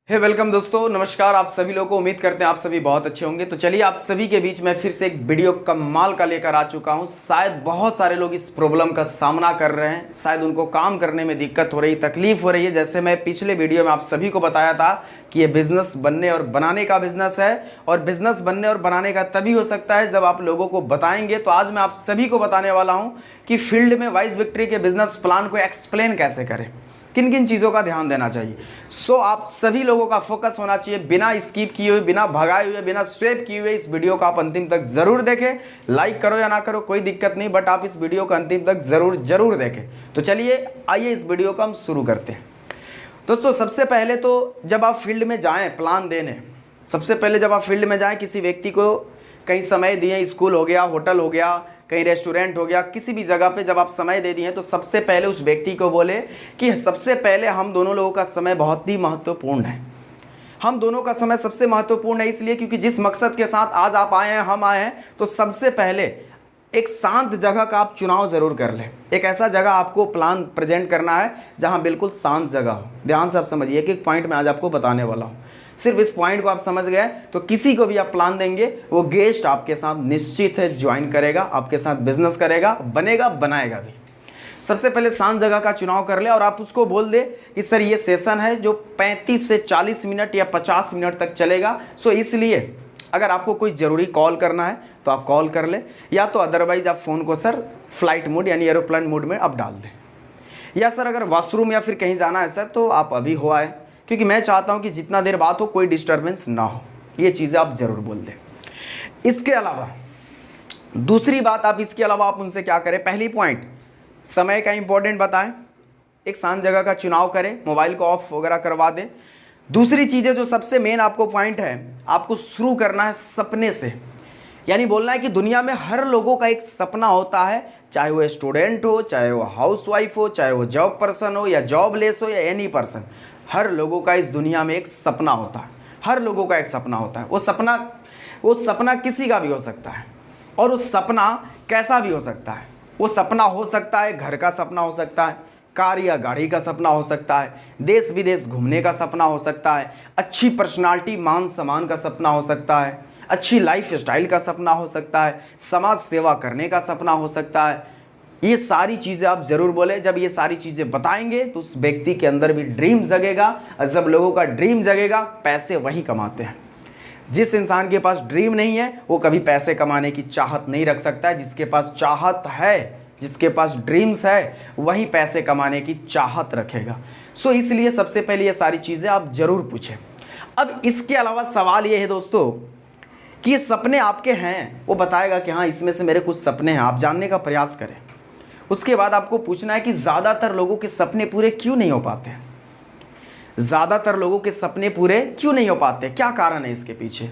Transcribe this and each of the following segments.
हे welcome दोस्तों, नमस्कार। आप सभी लोगों को उम्मीद करते हैं आप सभी बहुत अच्छे होंगे। तो चलिए आप सभी के बीच में फिर से एक वीडियो कमाल का लेकर आ चुका हूं। शायद बहुत सारे लोग इस प्रॉब्लम का सामना कर रहे हैं, शायद उनको काम करने में दिक्कत हो रही, तकलीफ हो रही है। जैसे मैं पिछले वीडियो में आप सभी को बताया था कि ये बिजनेस बनने और बनाने का बिजनेस है, और बिजनेस बनने और बनाने का तभी हो सकता है जब आप लोगों को बताएंगे। तो आज मैं आप सभी को बताने वाला हूँ कि फील्ड में वाइज विक्ट्री के बिजनेस प्लान को एक्सप्लेन कैसे करें, किन किन चीज़ों का ध्यान देना चाहिए। सो आप सभी लोगों का फोकस होना चाहिए, बिना स्किप किए हुए, बिना भगाए हुए, बिना स्वेप किए हुए इस वीडियो को आप अंतिम तक जरूर देखें। लाइक करो या ना करो कोई दिक्कत नहीं, बट आप इस वीडियो को अंतिम तक जरूर देखें। तो चलिए आइए इस वीडियो को हम शुरू करते हैं। दोस्तों सबसे पहले तो जब आप फील्ड में जाएँ प्लान देने, सबसे पहले जब आप फील्ड में जाएँ, किसी व्यक्ति को कहीं समय दिए, स्कूल हो गया, होटल हो गया, कहीं रेस्टोरेंट हो गया, किसी भी जगह पे जब आप समय दे दिए तो सबसे पहले उस व्यक्ति को बोले कि सबसे पहले हम दोनों लोगों का समय बहुत ही महत्वपूर्ण है। हम दोनों का समय सबसे महत्वपूर्ण है इसलिए क्योंकि जिस मकसद के साथ आज आप आए हैं, हम आए हैं, तो सबसे पहले एक शांत जगह का आप चुनाव ज़रूर कर लें। एक ऐसा जगह आपको प्लान प्रेजेंट करना है जहाँ बिल्कुल शांत जगह हो। ध्यान से आप समझिए, एक एक पॉइंट मैं आज आपको बताने वाला हूँ। सिर्फ इस पॉइंट को आप समझ गए तो किसी को भी आप प्लान देंगे, वो गेस्ट आपके साथ निश्चित है ज्वाइन करेगा, आपके साथ बिजनेस करेगा, बनेगा, बनाएगा भी। सबसे पहले शांत जगह का चुनाव कर ले और आप उसको बोल दे कि सर ये सेशन है जो 35 से 40 मिनट या 50 मिनट तक चलेगा। सो इसलिए अगर आपको कोई ज़रूरी कॉल करना है तो आप कॉल कर ले, या तो अदरवाइज आप फ़ोन को सर फ्लाइट मोड यानी एरोप्लेन मोड में आप डाल दें, या सर अगर वॉशरूम या फिर कहीं जाना है सर तो आप अभी हो आए, क्योंकि मैं चाहता हूं कि जितना देर बात हो कोई डिस्टर्बेंस ना हो। ये चीज़ें आप ज़रूर बोल दें। इसके अलावा दूसरी बात, आप इसके अलावा आप उनसे क्या करें, पहली पॉइंट समय का इंपॉर्टेंट बताएं, एक शांत जगह का चुनाव करें, मोबाइल को ऑफ वगैरह करवा दें। दूसरी चीज़ें जो सबसे मेन आपको पॉइंट है, आपको शुरू करना है सपने से। यानी बोलना है कि दुनिया में हर लोगों का एक सपना होता है, चाहे वो स्टूडेंट हो, चाहे वो हाउसवाइफ हो, चाहे वो जॉब पर्सन हो या जॉबलेस हो या एनी पर्सन, हर लोगों का इस दुनिया में एक सपना होता है। हर लोगों का एक सपना होता है। वो सपना किसी का भी हो सकता है, और वो सपना कैसा भी हो सकता है। वो सपना हो सकता है घर का सपना हो सकता है, कार या गाड़ी का सपना हो सकता है, देश विदेश घूमने का सपना हो सकता है, अच्छी पर्सनालिटी मान सम्मान का सपना हो सकता है, अच्छी लाइफ स्टाइल का सपना हो सकता है, समाज सेवा करने का सपना हो सकता है। ये सारी चीज़ें आप ज़रूर बोले। जब ये सारी चीज़ें बताएंगे तो उस व्यक्ति के अंदर भी ड्रीम जगेगा, और जब लोगों का ड्रीम जगेगा, पैसे वही कमाते हैं। जिस इंसान के पास ड्रीम नहीं है वो कभी पैसे कमाने की चाहत नहीं रख सकता है। जिसके पास चाहत है, जिसके पास ड्रीम्स है, वही पैसे कमाने की चाहत रखेगा। सो इसलिए सबसे पहले ये सारी चीज़ें आप ज़रूर पूछें। अब इसके अलावा सवाल ये है दोस्तों कि ये सपने आपके हैं, वो बताएगा कि हाँ इसमें से मेरे कुछ सपने हैं, आप जानने का प्रयास करें। उसके बाद आपको पूछना है कि ज़्यादातर लोगों के सपने पूरे क्यों नहीं हो पाते हैं। ज़्यादातर लोगों के सपने पूरे क्यों नहीं हो पाते, क्या कारण है इसके पीछे।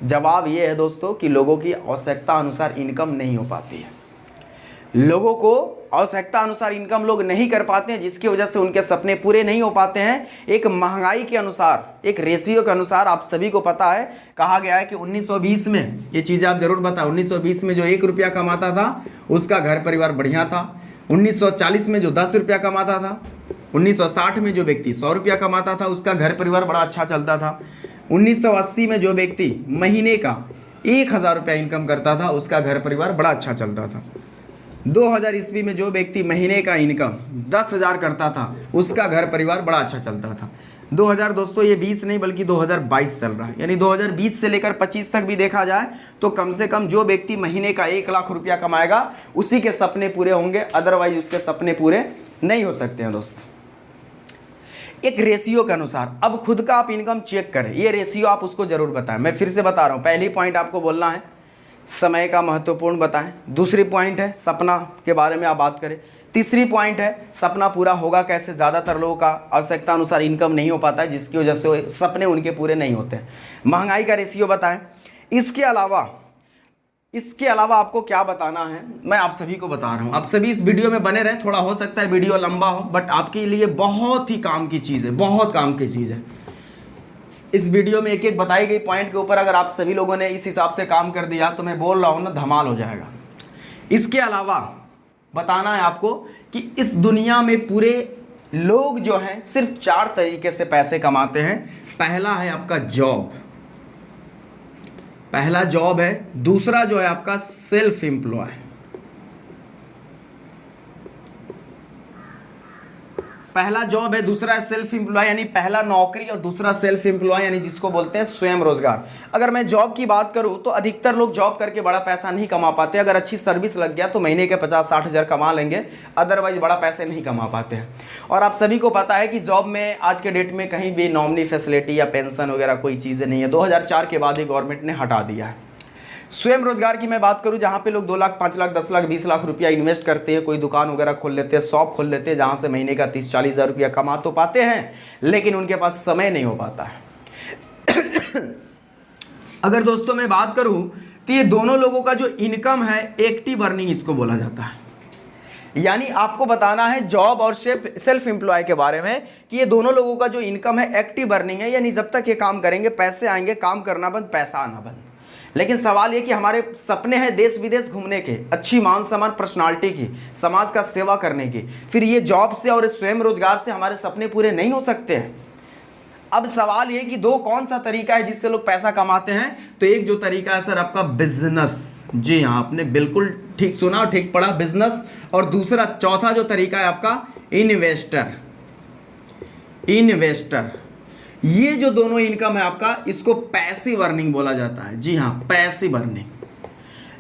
जवाब ये है दोस्तों कि लोगों की आवश्यकता अनुसार इनकम नहीं हो पाती है। लोगों को आवश्यकता अनुसार इनकम लोग नहीं कर पाते हैं, जिसकी वजह से उनके सपने पूरे नहीं हो पाते हैं। एक महंगाई के अनुसार, एक रेशियो के अनुसार, आप सभी को पता है, कहा गया है कि 1920 में, ये चीज़ें आप जरूर बताएं, 1920 में जो 1 रुपया कमाता था उसका घर परिवार बढ़िया था। 1940 में जो 10 रुपया कमाता था, 1960 में जो व्यक्ति 100 रुपया कमाता था उसका घर परिवार बड़ा अच्छा चलता था। 1980 में जो व्यक्ति महीने का 1000 रुपया इनकम करता था उसका घर परिवार बड़ा अच्छा चलता था। 2000 ईस्वी में जो व्यक्ति महीने का इनकम 10,000 करता था उसका घर परिवार बड़ा अच्छा चलता था। 2000 दोस्तों ये 20 नहीं बल्कि 2022 चल रहा है, यानी 2020 से लेकर 25 तक भी देखा जाए तो कम से कम जो व्यक्ति महीने का 1 लाख रुपया कमाएगा उसी के सपने पूरे होंगे, अदरवाइज उसके सपने पूरे नहीं हो सकते हैं दोस्तों। एक रेशियो के अनुसार अब खुद का आप इनकम चेक करें, ये रेशियो आप उसको जरूर बताएं। मैं फिर से बता रहा हूँ, पहली पॉइंट आपको बोलना है समय का महत्वपूर्ण बताएं। दूसरी पॉइंट है सपना के बारे में आप बात करें। तीसरी पॉइंट है सपना पूरा होगा कैसे। ज़्यादातर लोगों का आवश्यकता अनुसार इनकम नहीं हो पाता है, जिसकी वजह से सपने उनके पूरे नहीं होते हैं। महंगाई का रेशियो बताएं। इसके अलावा आपको क्या बताना है मैं आप सभी को बता रहा हूँ। आप सभी इस वीडियो में बने रहें, थोड़ा हो सकता है वीडियो लंबा हो, बट आपके लिए बहुत ही काम की चीज़ है, बहुत काम की चीज़ है। इस वीडियो में एक एक बताई गई पॉइंट के ऊपर अगर आप सभी लोगों ने इस हिसाब से काम कर दिया तो मैं बोल रहा हूँ ना, धमाल हो जाएगा। इसके अलावा बताना है आपको कि इस दुनिया में पूरे लोग जो हैं सिर्फ 4 तरीके से पैसे कमाते हैं। पहला है आपका जॉब, पहला जॉब है। दूसरा जो है आपका सेल्फ एम्प्लॉय, पहला जॉब है, दूसरा है सेल्फ एम्प्लॉय यानी पहला नौकरी, और दूसरा सेल्फ एम्प्लॉय यानी जिसको बोलते हैं स्वयं रोजगार। अगर मैं जॉब की बात करूं तो अधिकतर लोग जॉब करके बड़ा पैसा नहीं कमा पाते। अगर अच्छी सर्विस लग गया तो महीने के 50-60 हज़ार कमा लेंगे, अदरवाइज बड़ा पैसे नहीं कमा पाते हैं। और आप सभी को पता है कि जॉब में आज के डेट में कहीं भी नॉमिनी फैसिलिटी या पेंशन वगैरह कोई चीज़ें नहीं है। 2004 के बाद ही गवर्नमेंट ने हटा दिया है। स्वयं रोजगार की मैं बात करूं, जहां पे लोग 2 लाख, 5 लाख, 10 लाख, 20 लाख रुपया इन्वेस्ट करते हैं, कोई दुकान वगैरह खोल लेते हैं, शॉप खोल लेते हैं, जहां से महीने का 30-40 हज़ार रुपया कमा तो पाते हैं, लेकिन उनके पास समय नहीं हो पाता है। अगर दोस्तों मैं बात करूं तो ये दोनों लोगों का जो इनकम है एक्टिव अर्निंग इसको बोला जाता है। यानी आपको बताना है जॉब और सेल्फ एम्प्लॉय के बारे में कि ये दोनों लोगों का जो इनकम है एक्टिव अर्निंग है, यानी जब तक ये काम करेंगे पैसे आएंगे, काम करना बंद, पैसा आना बंद। लेकिन सवाल ये कि हमारे सपने हैं देश विदेश घूमने के, अच्छी मान सम्मान पर्सनालिटी की, समाज का सेवा करने की, फिर ये जॉब से और स्वयं रोजगार से हमारे सपने पूरे नहीं हो सकते हैं। अब सवाल ये कि दो कौन सा तरीका है जिससे लोग पैसा कमाते हैं? तो एक जो तरीका है सर आपका बिजनेस, जी हाँ आपने बिल्कुल ठीक सुना और ठीक पढ़ा, बिजनेस। और दूसरा चौथा जो तरीका है आपका इन्वेस्टर, इन्वेस्टर। ये जो दोनों इनकम है आपका, इसको पैसिव अर्निंग बोला जाता है। जी हाँ, पैसिव अर्निंग।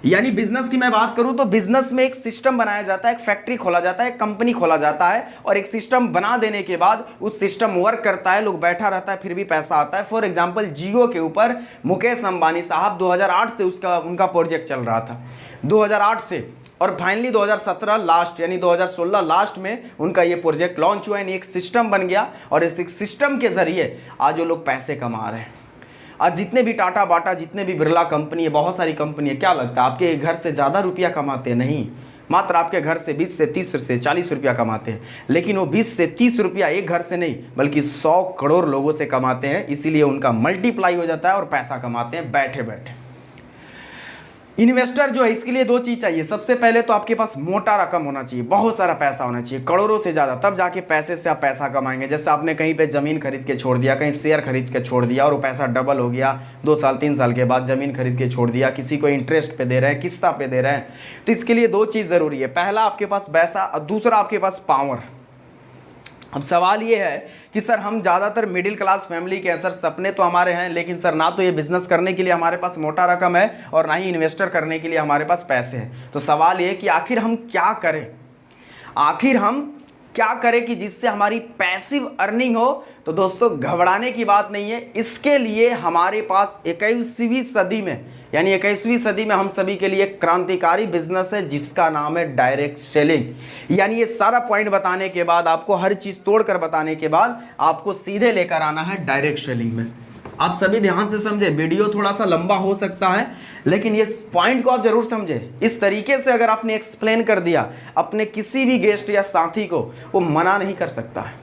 यानी बिजनेस की मैं बात करूं तो बिजनेस में एक सिस्टम बनाया जाता है, एक फैक्ट्री खोला जाता है, एक कंपनी खोला जाता है, और एक सिस्टम बना देने के बाद उस सिस्टम वर्क करता है, लोग बैठा रहता है, फिर भी पैसा आता है। फॉर एग्जांपल जियो के ऊपर मुकेश अंबानी साहब 2008 से उनका प्रोजेक्ट चल रहा था, 2008 से, और फाइनली 2017 लास्ट यानी 2016 लास्ट में उनका ये प्रोजेक्ट लॉन्च हुआ, यानी एक सिस्टम बन गया, और इस सिस्टम के जरिए आज वो लोग पैसे कमा रहे हैं। आज जितने भी टाटा बाटा, जितने भी बिरला कंपनी है, बहुत सारी कंपनी है, क्या लगता है आपके घर से ज़्यादा रुपया कमाते हैं? नहीं, मात्र आपके घर से 20 से 30 से 40 रुपया कमाते हैं। लेकिन वो 20 से 30 रुपया एक घर से नहीं बल्कि 100 करोड़ लोगों से कमाते हैं, इसीलिए उनका मल्टीप्लाई हो जाता है और पैसा कमाते हैं बैठे बैठे। इन्वेस्टर जो है, इसके लिए दो चीज़ चाहिए। सबसे पहले तो आपके पास मोटा रकम होना चाहिए, बहुत सारा पैसा होना चाहिए, करोड़ों से ज़्यादा, तब जाके पैसे से आप पैसा कमाएंगे। जैसे आपने कहीं पे ज़मीन खरीद के छोड़ दिया, कहीं शेयर खरीद के छोड़ दिया और वो पैसा डबल हो गया, 2 साल 3 साल के बाद ज़मीन खरीद के छोड़ दिया, किसी को इंटरेस्ट पे दे रहे हैं, किस्ता पे दे रहे हैं। तो इसके लिए दो चीज़ ज़रूरी है, पहला आपके पास पैसा और दूसरा आपके पास पावर। अब सवाल ये है कि सर हम ज़्यादातर मिडिल क्लास फैमिली के हैं, सर सपने तो हमारे हैं, लेकिन सर ना तो ये बिज़नेस करने के लिए हमारे पास मोटा रकम है और ना ही इन्वेस्टर करने के लिए हमारे पास पैसे हैं। तो सवाल ये है कि आखिर हम क्या करें, आखिर हम क्या करें कि जिससे हमारी पैसिव अर्निंग हो? तो दोस्तों घबराने की बात नहीं है, इसके लिए हमारे पास 21वीं सदी में यानी 21वीं सदी में हम सभी के लिए क्रांतिकारी बिजनेस है जिसका नाम है डायरेक्ट सेलिंग। यानी ये सारा पॉइंट बताने के बाद, आपको हर चीज़ तोड़कर बताने के बाद आपको सीधे लेकर आना है डायरेक्ट सेलिंग में। आप सभी ध्यान से समझे, वीडियो थोड़ा सा लंबा हो सकता है लेकिन ये पॉइंट को आप जरूर समझे। इस तरीके से अगर आपने एक्सप्लेन कर दिया अपने किसी भी गेस्ट या साथी को, वो मना नहीं कर सकता है।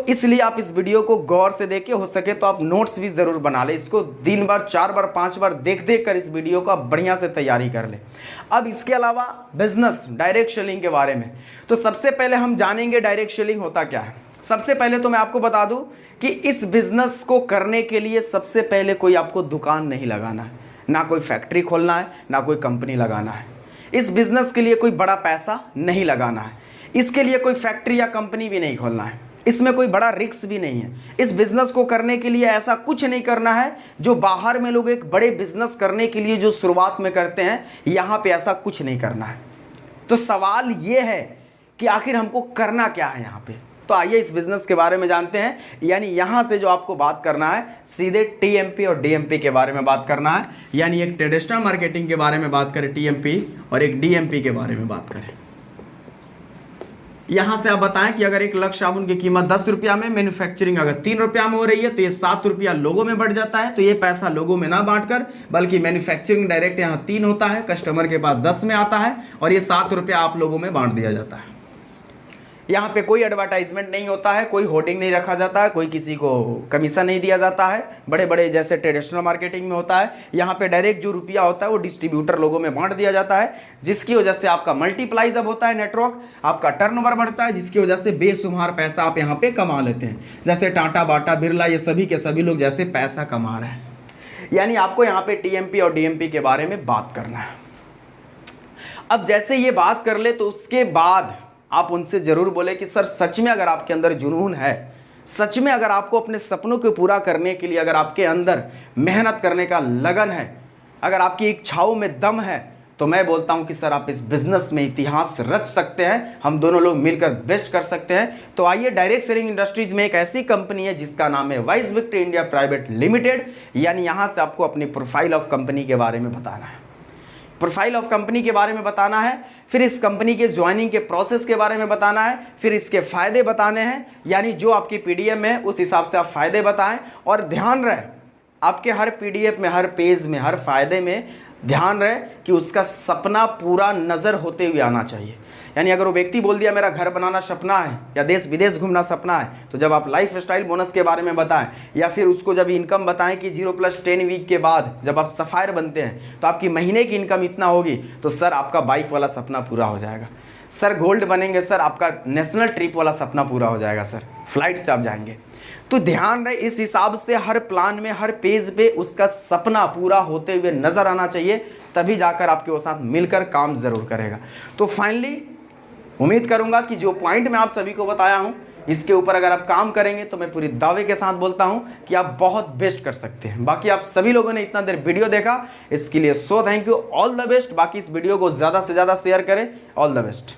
इसलिए आप इस वीडियो को गौर से देखें, हो सके तो आप नोट्स भी ज़रूर बना लें, इसको 3 बार 4 बार 5 बार देख कर इस वीडियो का बढ़िया से तैयारी कर लें। अब इसके अलावा बिजनेस डायरेक्ट सेलिंग के बारे में, तो सबसे पहले हम जानेंगे डायरेक्ट सेलिंग होता क्या है। सबसे पहले तो मैं आपको बता दूं कि इस बिजनेस को करने के लिए सबसे पहले कोई आपको दुकान नहीं लगाना है, ना कोई फैक्ट्री खोलना है, ना कोई कंपनी लगाना है। इस बिजनेस के लिए कोई बड़ा पैसा नहीं लगाना है, इसके लिए कोई फैक्ट्री या कंपनी भी नहीं खोलना है, इसमें कोई बड़ा रिस्क भी नहीं है। इस बिजनेस को करने के लिए ऐसा कुछ नहीं करना है जो बाहर में लोग एक बड़े बिजनेस करने के लिए जो शुरुआत में करते हैं, यहाँ पे ऐसा कुछ नहीं करना है। तो सवाल ये है कि आखिर हमको करना क्या है यहाँ पे। तो आइए इस बिजनेस के बारे में जानते हैं। यानी यहाँ से जो आपको बात करना है, सीधे टीएमपी और डीएमपी के बारे में बात करना है। यानी एक ट्रेडिशनल मार्केटिंग के बारे में बात करें टीएमपी, और एक डीएमपी के बारे में बात करें। यहाँ से आप बताएं कि अगर 1 लाख साबुन की कीमत 10 रुपया में, मैन्युफैक्चरिंग अगर 3 रुपया में हो रही है, तो ये 7 रुपया लोगों में बढ़ जाता है। तो ये पैसा लोगों में ना बांटकर, बल्कि मैन्युफैक्चरिंग डायरेक्ट यहाँ 3 होता है, कस्टमर के पास 10 में आता है, और ये 7 रुपया आप लोगों में बांट दिया जाता है। यहाँ पे कोई एडवर्टाइजमेंट नहीं होता है, कोई होर्डिंग नहीं रखा जाता है, कोई किसी को कमीशन नहीं दिया जाता है बड़े बड़े जैसे ट्रेडिशनल मार्केटिंग में होता है। यहाँ पे डायरेक्ट जो रुपया होता है वो डिस्ट्रीब्यूटर लोगों में बांट दिया जाता है, जिसकी वजह से आपका मल्टीप्लाई जब होता है नेटवर्क, आपका टर्नओवर बढ़ता है, जिसकी वजह से बेशुमार पैसा आप यहाँ पे कमा लेते हैं। जैसे टाटा, बाटा, बिरला, ये सभी के सभी लोग जैसे पैसा कमा रहे हैं। यानी आपको यहाँ पे टीएमपी और डीएमपी के बारे में बात करना है। अब जैसे ये बात कर ले तो उसके बाद आप उनसे जरूर बोले कि सर सच में अगर आपके अंदर जुनून है, सच में अगर आपको अपने सपनों को पूरा करने के लिए अगर आपके अंदर मेहनत करने का लगन है, अगर आपकी इच्छाओं में दम है, तो मैं बोलता हूं कि सर आप इस बिजनेस में इतिहास रच सकते हैं, हम दोनों लोग मिलकर बेस्ट कर सकते हैं। तो आइए, डायरेक्ट सेलिंग इंडस्ट्रीज में एक ऐसी कंपनी है जिसका नाम है Wise Victor India Private Limited. यानी यहां से आपको अपनी प्रोफाइल ऑफ कंपनी के बारे में बताना है, प्रोफाइल ऑफ कंपनी के बारे में बताना है, फिर इस कंपनी के ज्वाइनिंग के प्रोसेस के बारे में बताना है, फिर इसके फायदे बताने हैं। यानी जो आपकी पीडीएफ में उस हिसाब से आप फायदे बताएं। और ध्यान रहे आपके हर पीडीएफ में, हर पेज में, हर फायदे में ध्यान रहे कि उसका सपना पूरा नज़र होते हुए आना चाहिए। यानी अगर वो व्यक्ति बोल दिया मेरा घर बनाना सपना है या देश विदेश घूमना सपना है, तो जब आप लाइफ स्टाइल बोनस के बारे में बताएं या फिर उसको जब इनकम बताएं कि 0+10 वीक के बाद जब आप सफायर बनते हैं तो आपकी महीने की इनकम इतना होगी, तो सर आपका बाइक वाला सपना पूरा हो जाएगा। सर गोल्ड बनेंगे, सर आपका नेशनल ट्रिप वाला सपना पूरा हो जाएगा, सर फ्लाइट से आप जाएंगे। तो ध्यान रहे इस हिसाब से हर प्लान में, हर पेज पे उसका सपना पूरा होते हुए नजर आना चाहिए, तभी जाकर आपके वो साथ मिलकर काम जरूर करेगा। तो फाइनली उम्मीद करूंगा कि जो पॉइंट मैं आप सभी को बताया हूं, इसके ऊपर अगर आप काम करेंगे तो मैं पूरी दावे के साथ बोलता हूं कि आप बहुत बेस्ट कर सकते हैं। बाकी आप सभी लोगों ने इतना देर वीडियो देखा, इसके लिए so thank you, all the best. बाकी इस वीडियो को ज़्यादा से ज़्यादा शेयर करें, ऑल द बेस्ट।